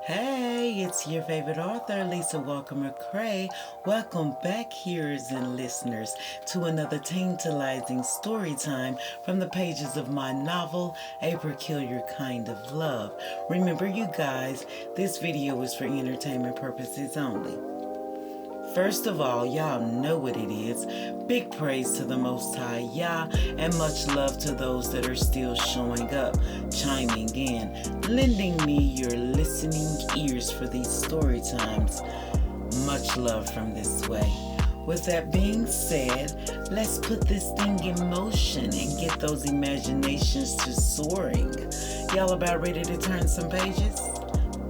Hey, it's your favorite author, Lisa Walker McCrae. Welcome back, hearers and listeners, to another tantalizing story time from the pages of my novel, A Peculiar Kind of Love. Remember, you guys, this video is for entertainment purposes only. First of all, y'all know what it is. Big praise to the Most High Yah, and much love to those that are still showing up, chiming in, lending me your listening ears for these story times. Much love from this way. With that being said, let's put this thing in motion and get those imaginations to soaring. Y'all about ready to turn some pages?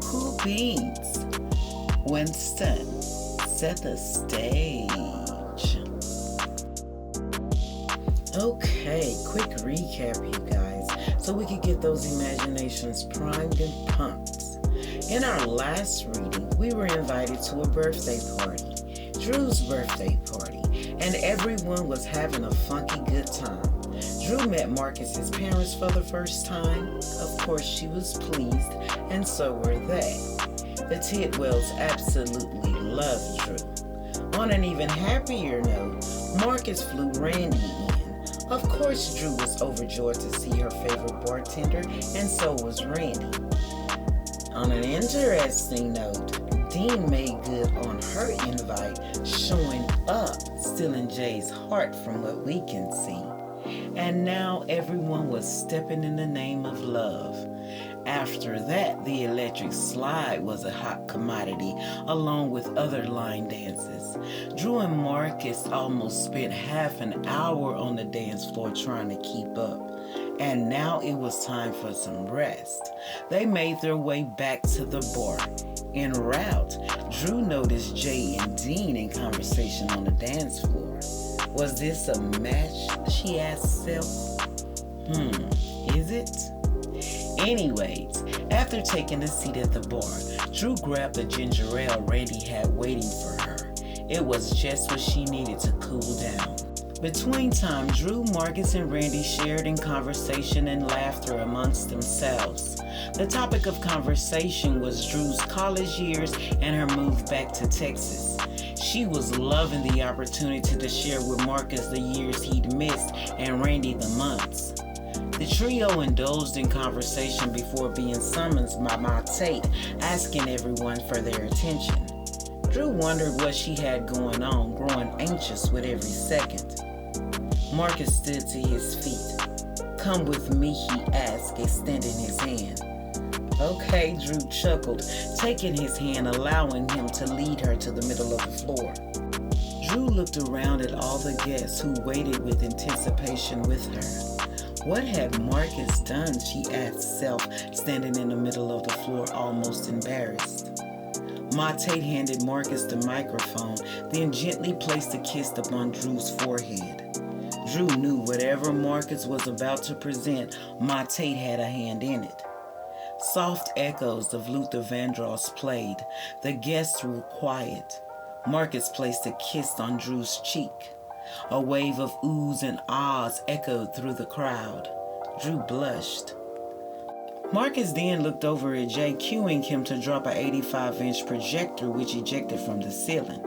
Cool beans. Winston, set the stage. Okay, quick recap, you guys, so we could get those imaginations primed and pumped. In our last reading, we were invited to a birthday party, Drew's birthday party, and everyone was having a funky good time. Drew met Marcus's parents for the first time. Of course, she was pleased, and so were they. The Tidwells absolutely loved Drew. On an even happier note, Marcus flew Randy in. Of course, Drew was overjoyed to see her favorite bartender, and so was Randy. On an interesting note, Dean made good on her invite, showing up, stealing Jay's heart from what we can see. And now everyone was stepping in the name of love. After that, the electric slide was a hot commodity, along with other line dances. Drew and Marcus almost spent half an hour on the dance floor trying to keep up. And now it was time for some rest. They made their way back to the bar. En route, Drew noticed Jay and Dean in conversation on the dance floor. Was this a match? She asked self. Is it? Anyways, after taking a seat at the bar, Drew grabbed the ginger ale Randy had waiting for her. It was just what she needed to cool down. Between time, Drew, Marcus, and Randy shared in conversation and laughter amongst themselves. The topic of conversation was Drew's college years and her move back to Texas. She was loving the opportunity to share with Marcus the years he'd missed and Randy the months. The trio indulged in conversation before being summoned by Ma Tate, asking everyone for their attention. Drew wondered what she had going on, growing anxious with every second. Marcus stood to his feet. "Come with me," he asked, extending his hand. "Okay," Drew chuckled, taking his hand, allowing him to lead her to the middle of the floor. Drew looked around at all the guests who waited with anticipation with her. What had Marcus done, she asked self, standing in the middle of the floor, almost embarrassed. Ma Tate handed Marcus the microphone, then gently placed a kiss upon Drew's forehead. Drew knew whatever Marcus was about to present, Ma Tate had a hand in it. Soft echoes of Luther Vandross played. The guests were quiet. Marcus placed a kiss on Drew's cheek. A wave of oohs and ahs echoed through the crowd. Drew blushed. Marcus then looked over at Jay, cueing him to drop an 85-inch projector which ejected from the ceiling.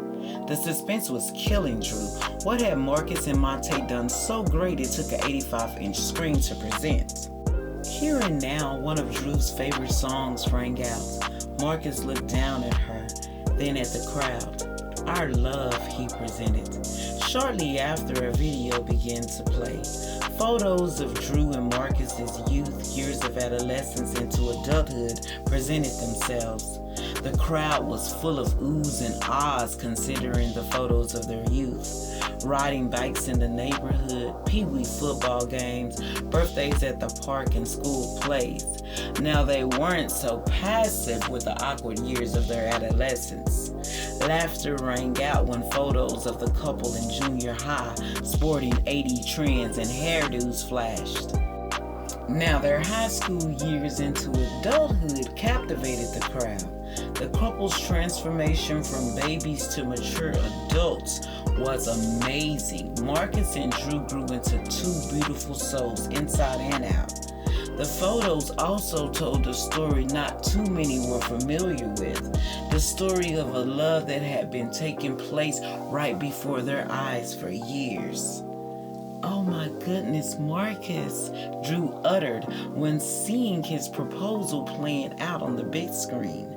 The suspense was killing Drew. What had Marcus and Ma Tate done so great it took an 85-inch screen to present? Here and now, one of Drew's favorite songs rang out. Marcus looked down at her, then at the crowd. "Our Love," he presented. Shortly after, a video began to play. Photos of Drew and Marcus's youth, years of adolescence into adulthood, presented themselves. The crowd was full of oohs and ahs considering the photos of their youth. Riding bikes in the neighborhood, pee-wee football games, birthdays at the park, and school plays. Now they weren't so passive with the awkward years of their adolescence. Laughter rang out when photos of the couple in junior high, sporting 80 trends and hairdos flashed. Now their high school years into adulthood captivated the crowd. The couple's transformation from babies to mature adults was amazing. Marcus and Drew grew into two beautiful souls inside and out. The photos also told a story not too many were familiar with, the story of a love that had been taking place right before their eyes for years. "Oh my goodness, Marcus," Drew uttered when seeing his proposal playing out on the big screen.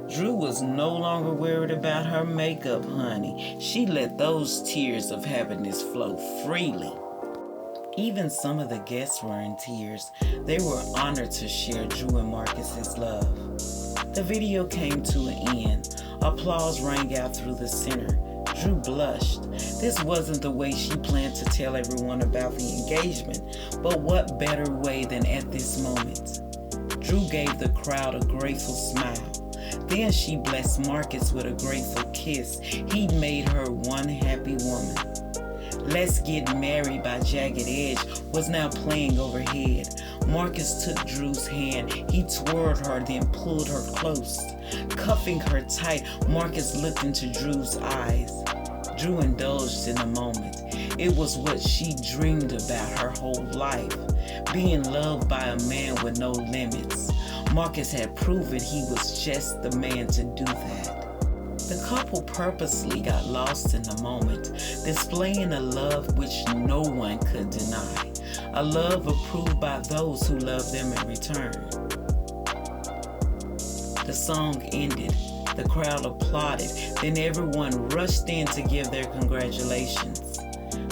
Drew was no longer worried about her makeup, honey. She let those tears of happiness flow freely. Even some of the guests were in tears. They were honored to share Drew and Marcus's love. The video came to an end. Applause rang out through the center. Drew blushed. This wasn't the way she planned to tell everyone about the engagement, but what better way than at this moment? Drew gave the crowd a grateful smile. Then she blessed Marcus with a grateful kiss. He'd made her one happy woman. "Let's Get Married" by Jagged Edge was now playing overhead. Marcus took Drew's hand. He twirled her, then pulled her close. Cuffing her tight, Marcus looked into Drew's eyes. Drew indulged in the moment. It was what she dreamed about her whole life, being loved by a man with no limits. Marcus had proven he was just the man to do that. The couple purposely got lost in the moment, displaying a love which no one could deny, a love approved by those who loved them in return. The song ended. The crowd applauded. Then everyone rushed in to give their congratulations.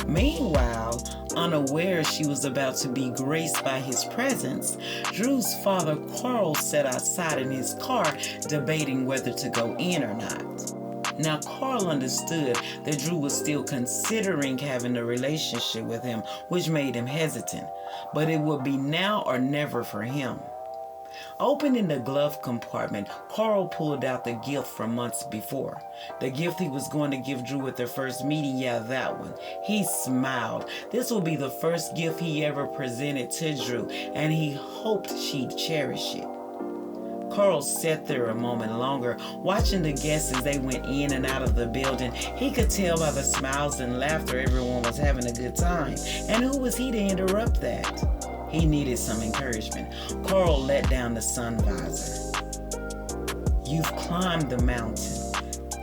Meanwhile, unaware she was about to be graced by his presence, Drew's father, Carl, sat outside in his car debating whether to go in or not. Now, Carl understood that Drew was still considering having a relationship with him, which made him hesitant, but it would be now or never for him. Opening the glove compartment, Carl pulled out the gift from months before. The gift he was going to give Drew at their first meeting, yeah, that one. He smiled. This would be the first gift he ever presented to Drew, and he hoped she'd cherish it. Carl sat there a moment longer, watching the guests as they went in and out of the building. He could tell by the smiles and laughter everyone was having a good time. And who was he to interrupt that? He needed some encouragement. Carl let down the sun visor. "You've climbed the mountain,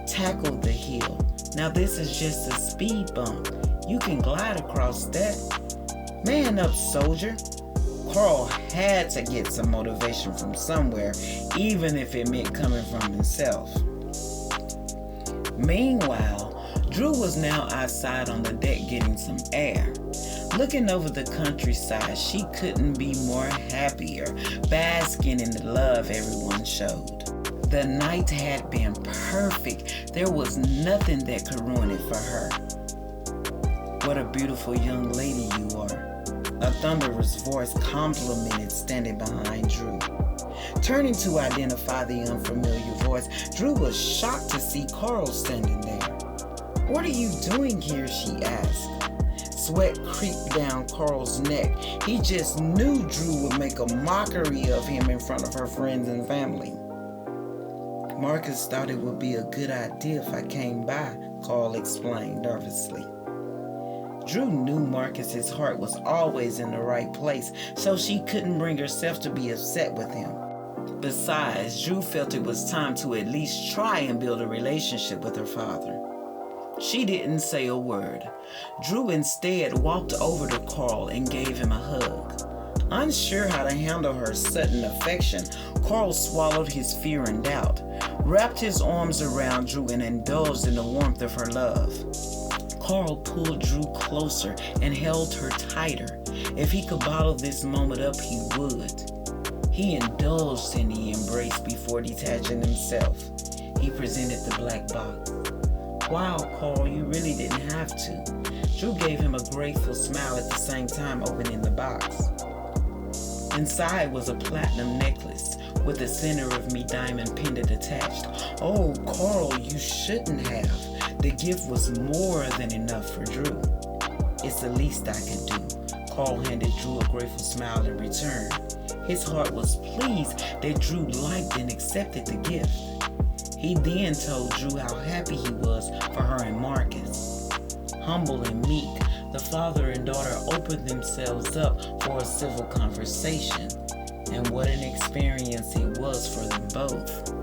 tackled the hill. Now this is just a speed bump. You can glide across that. Man up, soldier." Carl had to get some motivation from somewhere, even if it meant coming from himself. Meanwhile, Drew was now outside on the deck getting some air. Looking over the countryside, she couldn't be more happier, basking in the love everyone showed. The night had been perfect. There was nothing that could ruin it for her. "What a beautiful young lady you are," a thunderous voice complimented standing behind Drew. Turning to identify the unfamiliar voice, Drew was shocked to see Carl standing there. "What are you doing here?" she asked. Sweat creeped down Carl's neck. He just knew Drew would make a mockery of him in front of her friends and family. "Marcus thought it would be a good idea if I came by," Carl explained nervously. Drew knew Marcus's heart was always in the right place, so she couldn't bring herself to be upset with him. Besides, Drew felt it was time to at least try and build a relationship with her father. She didn't say a word. Drew instead walked over to Carl and gave him a hug. Unsure how to handle her sudden affection, Carl swallowed his fear and doubt, wrapped his arms around Drew and indulged in the warmth of her love. Carl pulled Drew closer and held her tighter. If he could bottle this moment up, he would. He indulged in the embrace before detaching himself. He presented the black box. "Wow, Carl, you really didn't have to." Drew gave him a grateful smile at the same time opening the box. Inside was a platinum necklace with a Center of Me diamond pendant attached. "Oh, Carl, you shouldn't have." The gift was more than enough for Drew. "It's the least I could do." Carl handed Drew a grateful smile in return. His heart was pleased that Drew liked and accepted the gift. He then told Drew how happy he was for her and Marcus. Humble and meek, the father and daughter opened themselves up for a civil conversation, and what an experience it was for them both.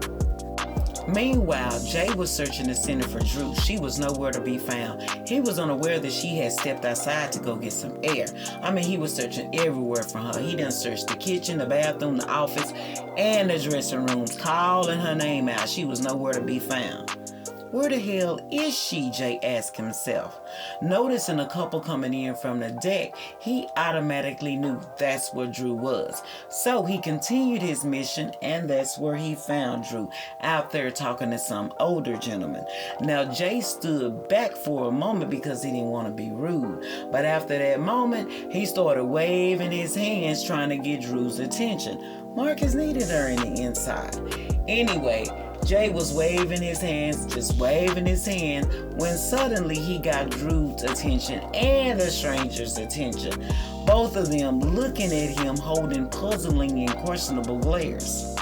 Meanwhile, Jay was searching the center for Drew. She was nowhere to be found. He was unaware that she had stepped outside to go get some air. He was searching everywhere for her. He done searched the kitchen, the bathroom, the office, and the dressing rooms, calling her name out. She was nowhere to be found. Where the hell is she? Jay asked himself. Noticing a couple coming in from the deck, he automatically knew that's where Drew was. So he continued his mission, and that's where he found Drew, out there talking to some older gentleman. Now, Jay stood back for a moment because he didn't want to be rude. But after that moment, he started waving his hands trying to get Drew's attention. Marcus needed her in the inside. Anyway, Jay was waving his hands, just waving his hand, when suddenly he got Drew's attention and the stranger's attention. Both of them looking at him, holding puzzling and questionable glares.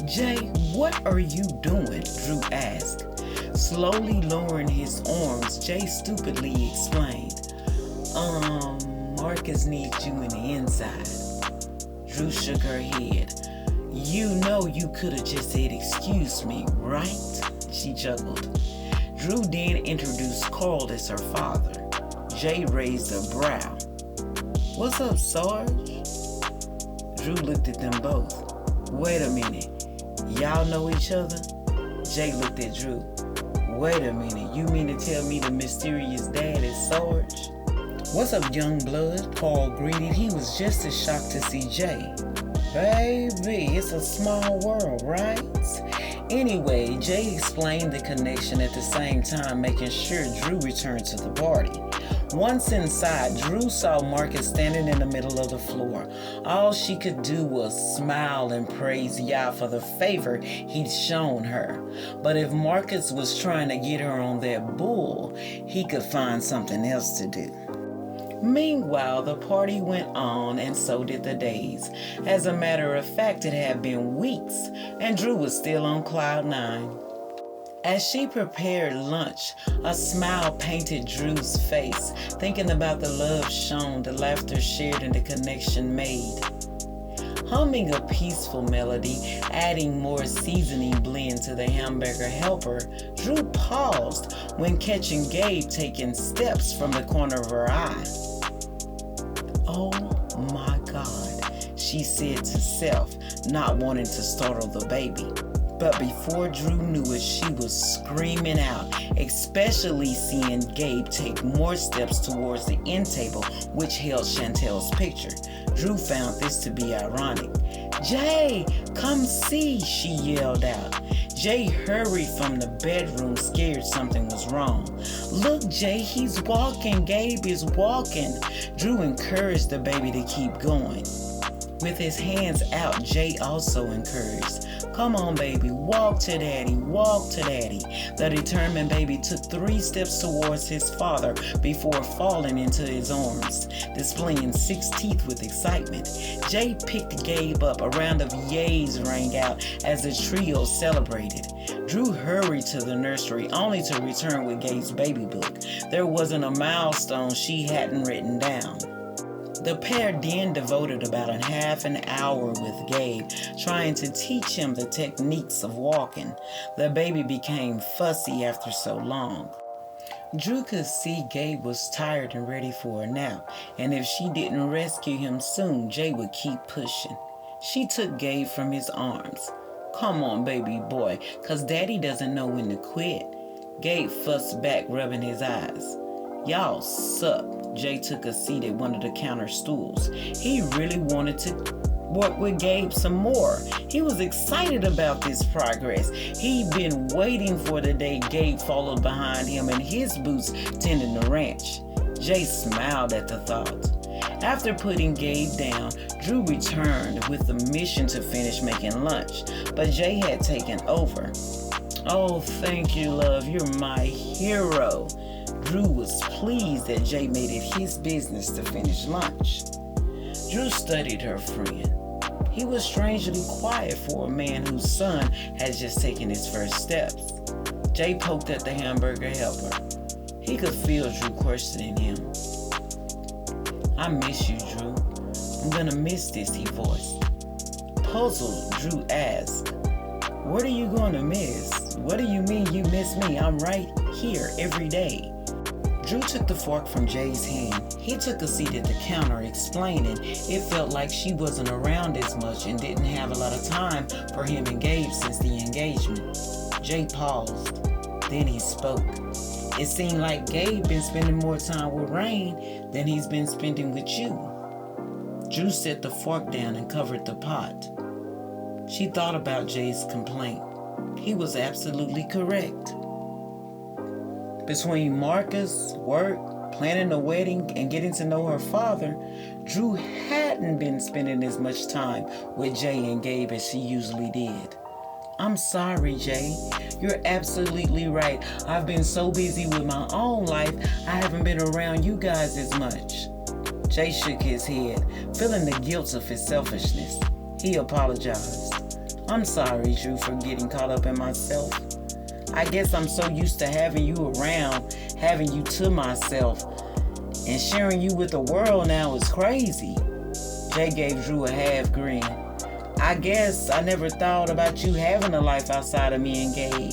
"Jay, what are you doing?" Drew asked. Slowly lowering his arms, Jay stupidly explained, Marcus needs you in the inside." Drew shook her head. "You know you could have just said excuse me, right?" She chuckled. Drew then introduced Carl as her father. Jay raised a brow. "What's up, Sarge?" Drew looked at them both. "Wait a minute, y'all know each other?" Jay looked at Drew. "Wait a minute, you mean to tell me the mysterious dad is Sarge?" "What's up, young blood?" Carl greeted. He was just as shocked to see Jay. "Baby, it's a small world, right?" Anyway, Jay explained the connection at the same time, making sure Drew returned to the party. Once inside, Drew saw Marcus standing in the middle of the floor. All she could do was smile and praise Yah for the favor he'd shown her. But if Marcus was trying to get her on that bull, he could find something else to do. Meanwhile, the party went on, and so did the days. As a matter of fact, it had been weeks, and Drew was still on cloud 9. As she prepared lunch, a smile painted Drew's face, thinking about the love shown, the laughter shared, and the connection made. Humming a peaceful melody, adding more seasoning blend to the hamburger helper, Drew paused when catching Gabe taking steps from the corner of her eye. "Oh my God," she said to self, not wanting to startle the baby. But before Drew knew it, she was screaming out, especially seeing Gabe take more steps towards the end table, which held Chantel's picture. Drew found this to be ironic. "Jay, come see," she yelled out. Jay hurried from the bedroom, scared something was wrong. "Look, Jay, he's walking. Gabe is walking." Drew encouraged the baby to keep going. With his hands out, Jay also encouraged, "Come on, baby, walk to daddy, walk to daddy." The determined baby took 3 steps towards his father before falling into his arms, displaying 6 teeth with excitement. Jay picked Gabe up. A round of yays rang out as the trio celebrated. Drew hurried to the nursery, only to return with Gabe's baby book. There wasn't a milestone she hadn't written down. The pair then devoted about a half an hour with Gabe, trying to teach him the techniques of walking. The baby became fussy after so long. Drew could see Gabe was tired and ready for a nap, and if she didn't rescue him soon, Jay would keep pushing. She took Gabe from his arms. "Come on, baby boy, 'cause daddy doesn't know when to quit." Gabe fussed back, rubbing his eyes. "Y'all suck." Jay took a seat at one of the counter stools. He really wanted to work with Gabe some more. He was excited about this progress. He'd been waiting for the day Gabe followed behind him in his boots tending the ranch. Jay smiled at the thought. After putting Gabe down, Drew returned with the mission to finish making lunch, but Jay had taken over. "Oh, thank you, love. You're my hero." Drew was pleased that Jay made it his business to finish lunch. Drew studied her friend. He was strangely quiet for a man whose son had just taken his first steps. Jay poked at the hamburger helper. He could feel Drew questioning him. I miss you, Drew. I'm gonna miss this, he voiced. Puzzled, Drew asked, what are you gonna miss? What do you mean you miss me? I'm right here every day. Drew took the fork from Jay's hand. He took a seat at the counter, explaining it felt like she wasn't around as much and didn't have a lot of time for him and Gabe since the engagement. Jay paused. Then he spoke. It seemed like Gabe been spending more time with Rain than he's been spending with you. Drew set the fork down and covered the pot. She thought about Jay's complaint. He was absolutely correct. Between Marcus, work, planning a wedding, and getting to know her father, Drew hadn't been spending as much time with Jay and Gabe as she usually did. I'm sorry, Jay. You're absolutely right. I've been so busy with my own life, I haven't been around you guys as much. Jay shook his head, feeling the guilt of his selfishness. He apologized. I'm sorry, Drew, for getting caught up in myself. I guess I'm so used to having you around, having you to myself, and sharing you with the world now is crazy. Jay gave Drew a half grin. I guess I never thought about you having a life outside of me and Gabe.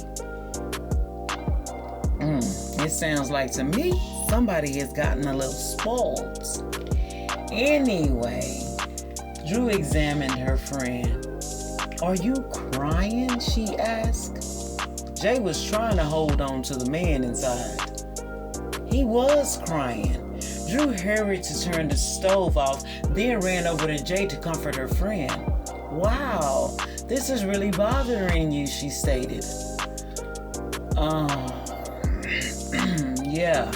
It sounds like to me somebody has gotten a little spoiled. Anyway, Drew examined her friend. Are you crying? She asked. Jay was trying to hold on to the man inside. He was crying. Drew hurried to turn the stove off, then ran over to Jay to comfort her friend. Wow, this is really bothering you, she stated. Yeah.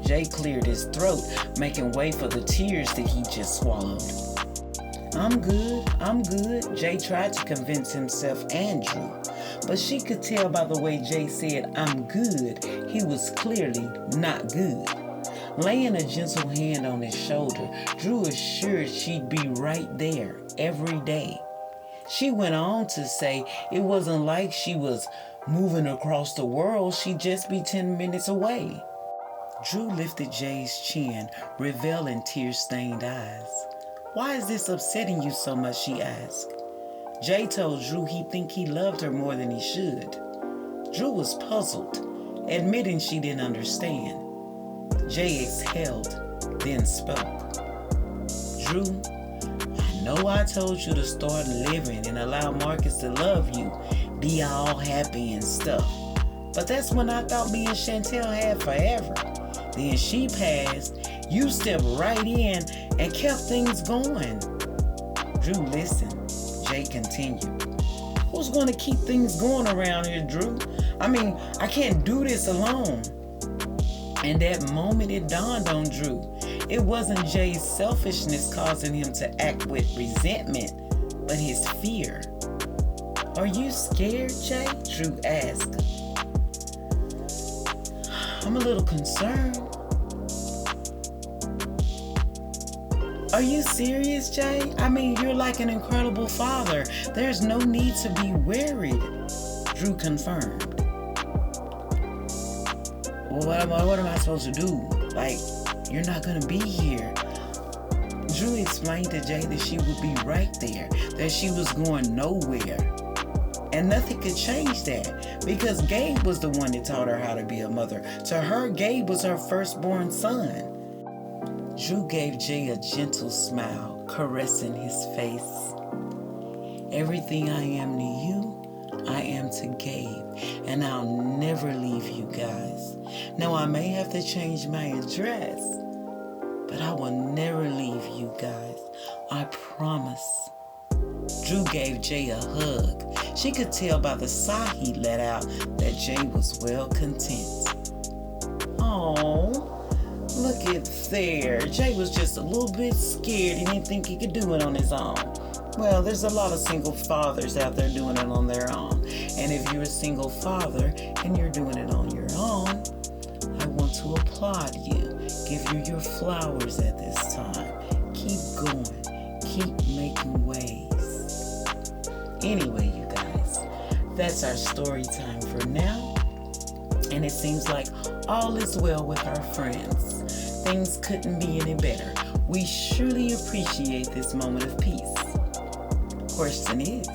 Jay cleared his throat, making way for the tears that he just swallowed. I'm good, Jay tried to convince himself and Drew. But she could tell by the way Jay said, I'm good, he was clearly not good. Laying a gentle hand on his shoulder, Drew assured she'd be right there every day. She went on to say it wasn't like she was moving across the world, she'd just be 10 minutes away. Drew lifted Jay's chin, revealing tear-stained eyes. Why is this upsetting you so much, she asked. Jay told Drew he'd think he loved her more than he should. Drew was puzzled, admitting she didn't understand. Jay exhaled, then spoke. Drew, I know I told you to start living and allow Marcus to love you, be all happy and stuff. But that's when I thought me and Chantel had forever. Then she passed, you stepped right in and kept things going. Drew listened. Jay continued. Who's going to keep things going around here, Drew? I mean, I can't do this alone. And that moment it dawned on Drew. It wasn't Jay's selfishness causing him to act with resentment, but his fear. Are you scared, Jay? Drew asked. I'm a little concerned. Are you serious, Jay? I mean, you're like an incredible father. There's no need to be worried. Drew confirmed. Well, what am I supposed to do? Like, you're not going to be here. Drew explained to Jay that she would be right there, that she was going nowhere. And nothing could change that because Gabe was the one that taught her how to be a mother. To her, Gabe was her firstborn son. Drew gave Jay a gentle smile, caressing his face. Everything I am to you, I am to Gabe, and I'll never leave you guys. Now, I may have to change my address, but I will never leave you guys. I promise. Drew gave Jay a hug. She could tell by the sigh he let out that Jay was well content. Oh. Look at there. Jay was just a little bit scared. He didn't think he could do it on his own. Well, there's a lot of single fathers out there doing it on their own. And if you're a single father and you're doing it on your own, I want to applaud you. Give you your flowers at this time. Keep going. Keep making waves. Anyway, you guys, that's our story time for now. And it seems like all is well with our friends. Things couldn't be any better. We surely appreciate this moment of peace. Question is,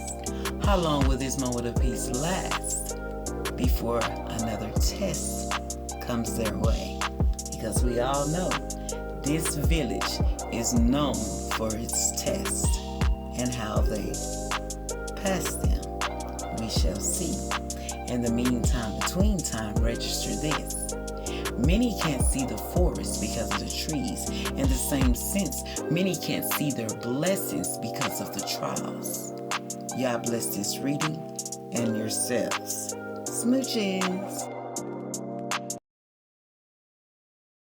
how long will this moment of peace last before another test comes their way? Because we all know this village is known for its tests and how they pass them. We shall see. In the meantime, between time, register this. Many can't see the forest because of the trees. In the same sense, many can't see their blessings because of the trials. Y'all bless this reading and yourselves. Smooches.